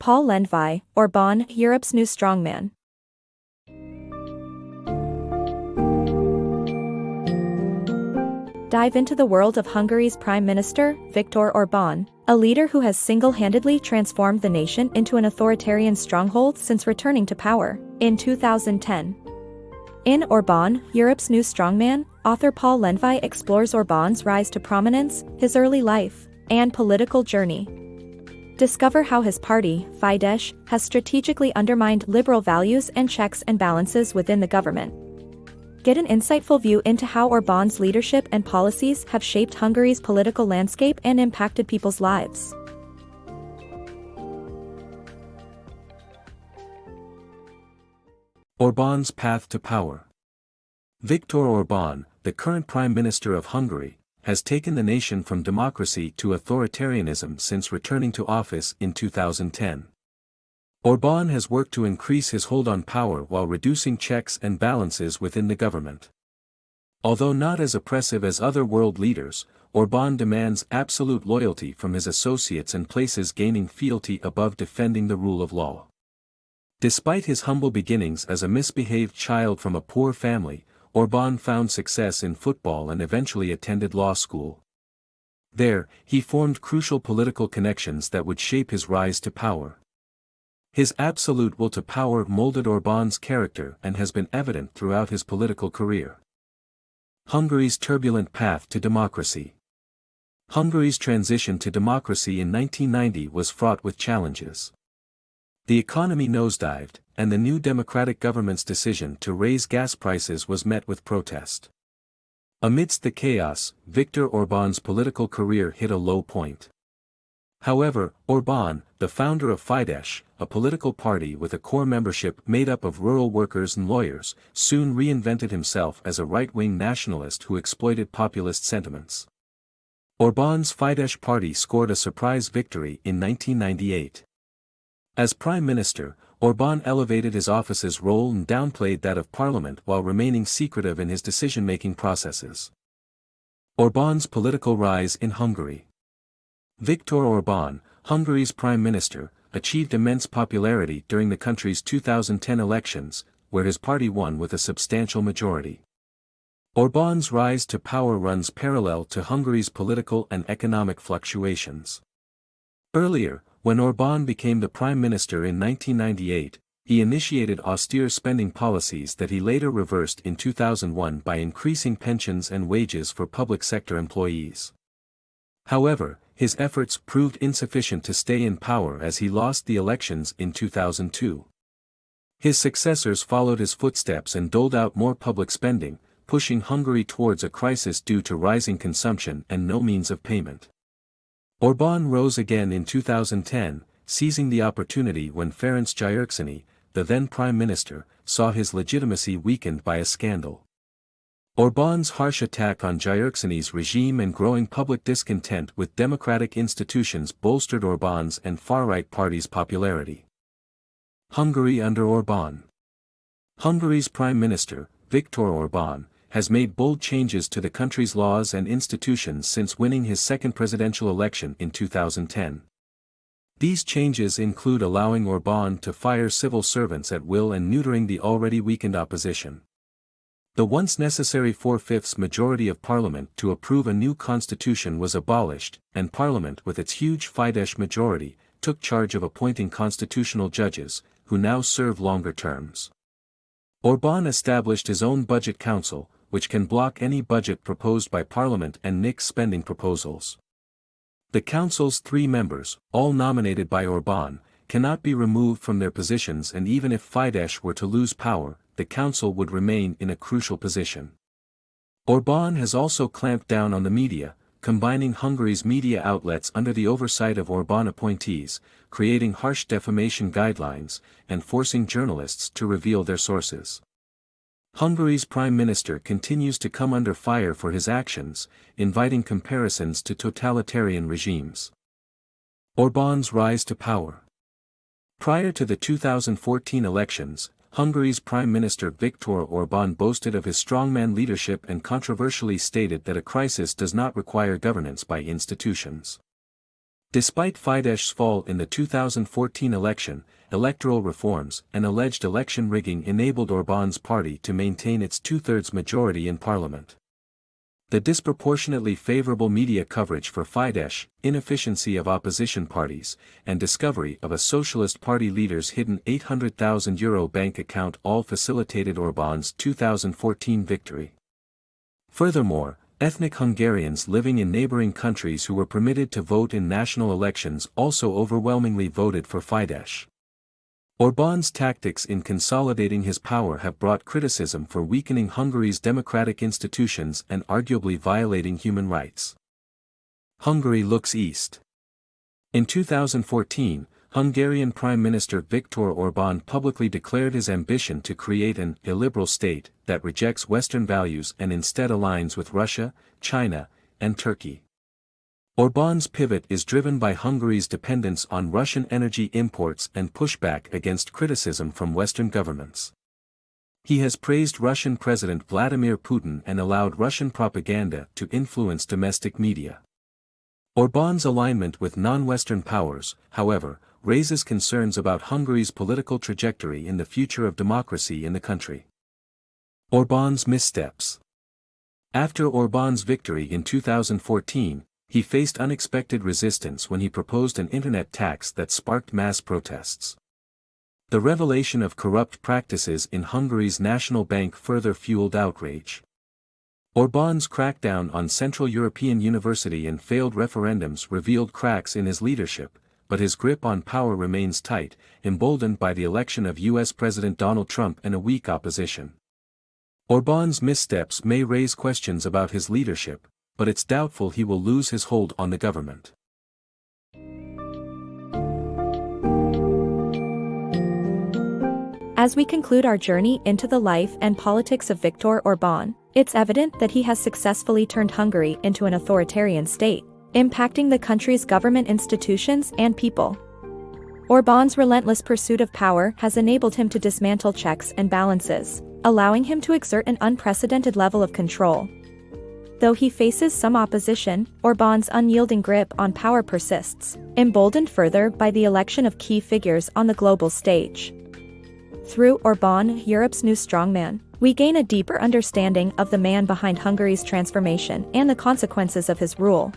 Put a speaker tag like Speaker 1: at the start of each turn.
Speaker 1: Paul Lendvai, Orbán, Europe's new strongman. Dive into the world of Hungary's Prime Minister, Viktor Orbán, a leader who has single-handedly transformed the nation into an authoritarian stronghold since returning to power in 2010. In Orbán, Europe's new strongman, author Paul Lendvai explores Orbán's rise to prominence, his early life, and political journey. Discover how his party, Fidesz, has strategically undermined liberal values and checks and balances within the government. Get an insightful view into how Orbán's leadership and policies have shaped Hungary's political landscape and impacted people's lives.
Speaker 2: Orbán's path to power. Viktor Orbán, the current Prime Minister of Hungary, has taken the nation from democracy to authoritarianism since returning to office in 2010. Orbán has worked to increase his hold on power while reducing checks and balances within the government. Although not as oppressive as other world leaders, Orbán demands absolute loyalty from his associates and places gaining fealty above defending the rule of law. Despite his humble beginnings as a misbehaved child from a poor family, Orbán found success in football and eventually attended law school. There, he formed crucial political connections that would shape his rise to power. His absolute will to power molded Orbán's character and has been evident throughout his political career. Hungary's turbulent path to democracy. Hungary's transition to democracy in 1990 was fraught with challenges. The economy nosedived, and the new democratic government's decision to raise gas prices was met with protest. Amidst the chaos, Viktor Orbán's political career hit a low point. However, Orbán, the founder of Fidesz, a political party with a core membership made up of rural workers and lawyers, soon reinvented himself as a right-wing nationalist who exploited populist sentiments. Orbán's Fidesz party scored a surprise victory in 1998. As Prime Minister, Orbán elevated his office's role and downplayed that of Parliament while remaining secretive in his decision-making processes. Orbán's political rise in Hungary. Viktor Orbán, Hungary's Prime Minister, achieved immense popularity during the country's 2010 elections, where his party won with a substantial majority. Orbán's rise to power runs parallel to Hungary's political and economic fluctuations. Earlier, when Orbán became the Prime Minister in 1998, he initiated austere spending policies that he later reversed in 2001 by increasing pensions and wages for public sector employees. However, his efforts proved insufficient to stay in power as he lost the elections in 2002. His successors followed his footsteps and doled out more public spending, pushing Hungary towards a crisis due to rising consumption and no means of payment. Orbán rose again in 2010, seizing the opportunity when Ferenc Gyurcsány, the then Prime Minister, saw his legitimacy weakened by a scandal. Orbán's harsh attack on Gyurcsány's regime and growing public discontent with democratic institutions bolstered Orbán's and far-right parties' popularity. Hungary under Orbán. Hungary's Prime Minister, Viktor Orbán, has made bold changes to the country's laws and institutions since winning his second presidential election in 2010. These changes include allowing Orbán to fire civil servants at will and neutering the already weakened opposition. The once necessary 4/5 majority of parliament to approve a new constitution was abolished, and parliament with its huge Fidesz majority, took charge of appointing constitutional judges, who now serve longer terms. Orbán established his own budget council, which can block any budget proposed by Parliament and nix spending proposals. The Council's 3 members, all nominated by Orbán, cannot be removed from their positions, and even if Fidesz were to lose power, the Council would remain in a crucial position. Orbán has also clamped down on the media, combining Hungary's media outlets under the oversight of Orbán appointees, creating harsh defamation guidelines, and forcing journalists to reveal their sources. Hungary's Prime Minister continues to come under fire for his actions, inviting comparisons to totalitarian regimes. Orbán's rise to power. Prior to the 2014 elections, Hungary's Prime Minister Viktor Orbán boasted of his strongman leadership and controversially stated that a crisis does not require governance by institutions. Despite Fidesz's fall in the 2014 election, electoral reforms and alleged election rigging enabled Orbán's party to maintain its two-thirds majority in parliament. The disproportionately favorable media coverage for Fidesz, inefficiency of opposition parties, and discovery of a Socialist Party leader's hidden €800,000 bank account all facilitated Orbán's 2014 victory. Furthermore, ethnic Hungarians living in neighboring countries who were permitted to vote in national elections also overwhelmingly voted for Fidesz. Orbán's tactics in consolidating his power have brought criticism for weakening Hungary's democratic institutions and arguably violating human rights. Hungary looks east. In 2014, Hungarian Prime Minister Viktor Orbán publicly declared his ambition to create an illiberal state that rejects Western values and instead aligns with Russia, China, and Turkey. Orbán's pivot is driven by Hungary's dependence on Russian energy imports and pushback against criticism from Western governments. He has praised Russian President Vladimir Putin and allowed Russian propaganda to influence domestic media. Orbán's alignment with non-Western powers, however, raises concerns about Hungary's political trajectory in the future of democracy in the country. Orbán's missteps. After Orbán's victory in 2014, he faced unexpected resistance when he proposed an internet tax that sparked mass protests. The revelation of corrupt practices in Hungary's national bank further fueled outrage. Orbán's crackdown on Central European University and failed referendums revealed cracks in his leadership, but his grip on power remains tight, emboldened by the election of US President Donald Trump and a weak opposition. Orbán's missteps may raise questions about his leadership, but it's doubtful he will lose his hold on the government.
Speaker 1: As we conclude our journey into the life and politics of Viktor Orbán, it's evident that he has successfully turned Hungary into an authoritarian state, impacting the country's government institutions and people. Orbán's relentless pursuit of power has enabled him to dismantle checks and balances, allowing him to exert an unprecedented level of control. Though he faces some opposition, Orbán's unyielding grip on power persists, emboldened further by the election of key figures on the global stage. Through Orbán, Europe's new strongman, we gain a deeper understanding of the man behind Hungary's transformation and the consequences of his rule.